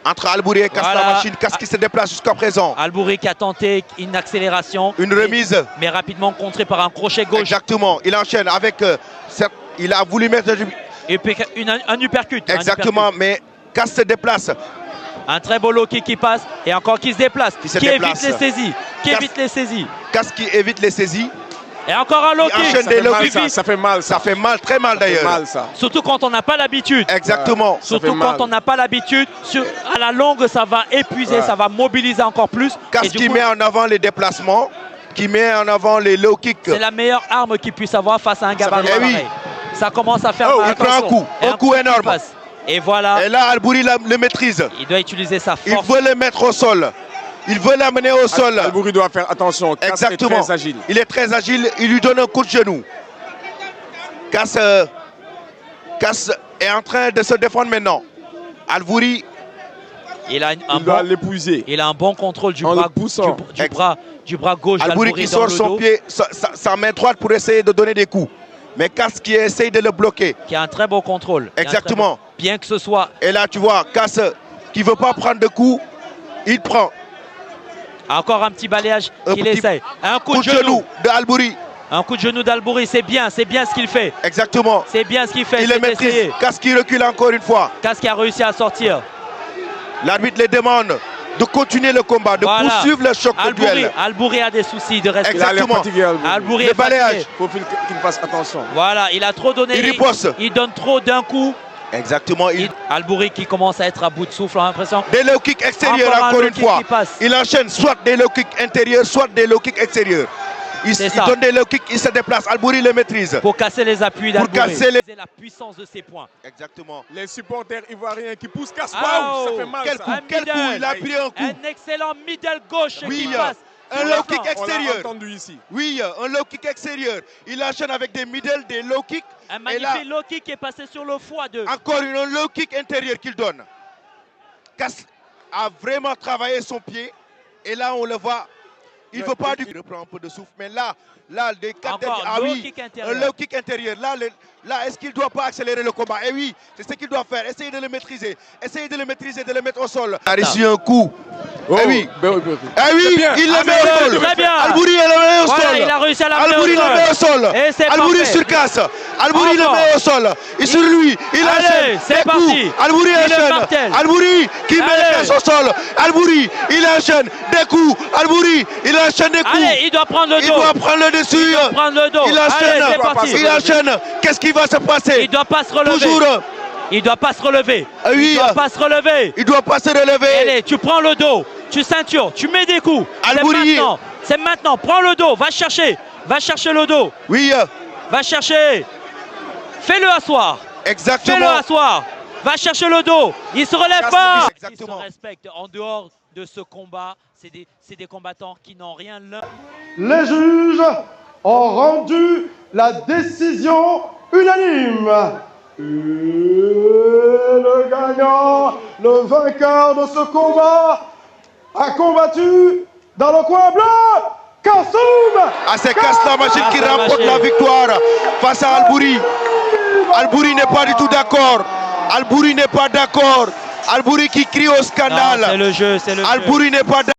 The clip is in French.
Entre Albouri et Casse la machine, Casse qui se déplace jusqu'à présent. Albouri qui a tenté une accélération. Une remise. Mais rapidement contré par un crochet gauche. Exactement, il enchaîne avec... il a voulu mettre... un uppercut. Exactement, mais Casse se déplace. Un très beau low kick qui passe et encore qui se déplace. Qui évite les saisies. Casse qui évite les saisies. Et encore un low kick. Ça fait mal, ça fait mal, très mal d'ailleurs. Surtout quand on n'a pas l'habitude. Exactement. Surtout quand on n'a pas l'habitude. À la longue, ça va épuiser, ça va mobiliser encore plus. Casse qui met en avant les déplacements, qui met en avant les low kicks. C'est la meilleure arme qu'il puisse avoir face à un gabarit pareil. Ça commence à faire mal. Il prend un coup énorme. Et voilà. Et là, Albouri le maîtrise. Il doit utiliser sa force. Il veut le mettre au sol. Il veut l'amener au sol. Albouri doit faire attention. Casse est très agile. Il est très agile. Il lui donne un coup de genou. Casse est en train de se défendre maintenant. Albouri. Il doit l'épuiser. Il a un bon contrôle du bras gauche. Albouri qui sort son pied, sa main droite pour essayer de donner des coups. Mais Casse qui essaye de le bloquer. Qui a un très beau contrôle. Exactement. Bien que ce soit... Et là, tu vois, Casse qui ne veut pas prendre de coups, il prend. Encore un petit balayage qu'il essaye. Un coup de genou d'Albouri. Un coup de genou d'Albouri, c'est bien ce qu'il fait. Exactement. C'est bien ce qu'il fait. Il le maîtrise. Casse qui recule encore une fois. Casse qui a réussi à sortir. L'arbitre les demande de continuer le combat, de poursuivre le choc de duel. Albouri a des soucis de respect. Exactement. Albouri le balayage. Il faut qu'il fasse attention. Voilà, il a trop donné. Il riposte. Il donne trop d'un coup. Exactement. Albouri qui commence à être à bout de souffle, on a l'impression. Des low kicks extérieurs encore une fois. Il enchaîne soit des low kicks intérieurs, soit des low kicks extérieurs. Il donne des low kicks, il se déplace. Albouri le maîtrise. Pour casser les appuis d'Albouri. C'est la puissance de ses points. Exactement. Les supporters ivoiriens qui poussent Casse. Waouh, ça fait mal. Quel coup, il a pris un coup. Un excellent middle gauche qui passe. Un low kick extérieur. On l'a entendu ici. Oui, un low kick extérieur. Il enchaîne avec des middle, des low kicks. Un magnifique low kick qui est passé sur le foie de... Encore un low kick intérieur qu'il donne. Casse a vraiment travaillé son pied. Et là, on le voit. Il ne veut pas il reprend un peu de souffle. Mais là, des quatre un low kick intérieur. Là, est-ce qu'il ne doit pas accélérer le combat? Eh oui, c'est ce qu'il doit faire. Essayer de le maîtriser. Essayer de le maîtriser, de le mettre au sol. Il a réussi un coup. Eh oui, il le met au sol. Très bien. Albouri le met au sol. Il a réussi à l'amener au sol. Albouri le met au sol. Albouri sur Casse. Albouri le met au sol. Et sur lui, il enchaîne. C'est parti. Albouri enchaîne. Albouri qui met Casse au sol. Albouri, il enchaîne des coups. Albouri, il enchaîne des coups. Allez, il doit prendre le dos. Il doit prendre le dessus. Il doit prendre le dos. Il enchaîne. Allez, c'est parti. Il enchaîne. Qu'est-ce qui va se passer? Il doit pas se relever. Toujours. Il doit pas se relever. Oui. Il doit pas se relever. Il doit pas se relever. Allez, tu prends le dos. Tu ceintures. Tu mets des coups. Albouri. C'est maintenant. Prends le dos. Va chercher. Va chercher le dos. Oui. Va chercher. Fais-le asseoir. Exactement. Fais-le asseoir. Va chercher le dos. Il se relève pas. Exactement. Il se respecte. En dehors de ce combat, c'est des combattants qui n'ont rien l'un. Les juges ont rendu la décision unanime. Et le gagnant, le vainqueur de ce combat, a combattu dans le coin blanc, Kassoum. C'est Casse la machine qui remporte la victoire face à Albouri. Albouri n'est pas du tout d'accord. Albouri n'est pas d'accord. Albouri qui crie au scandale. C'est le jeu, c'est le jeu. Albouri n'est pas d'accord.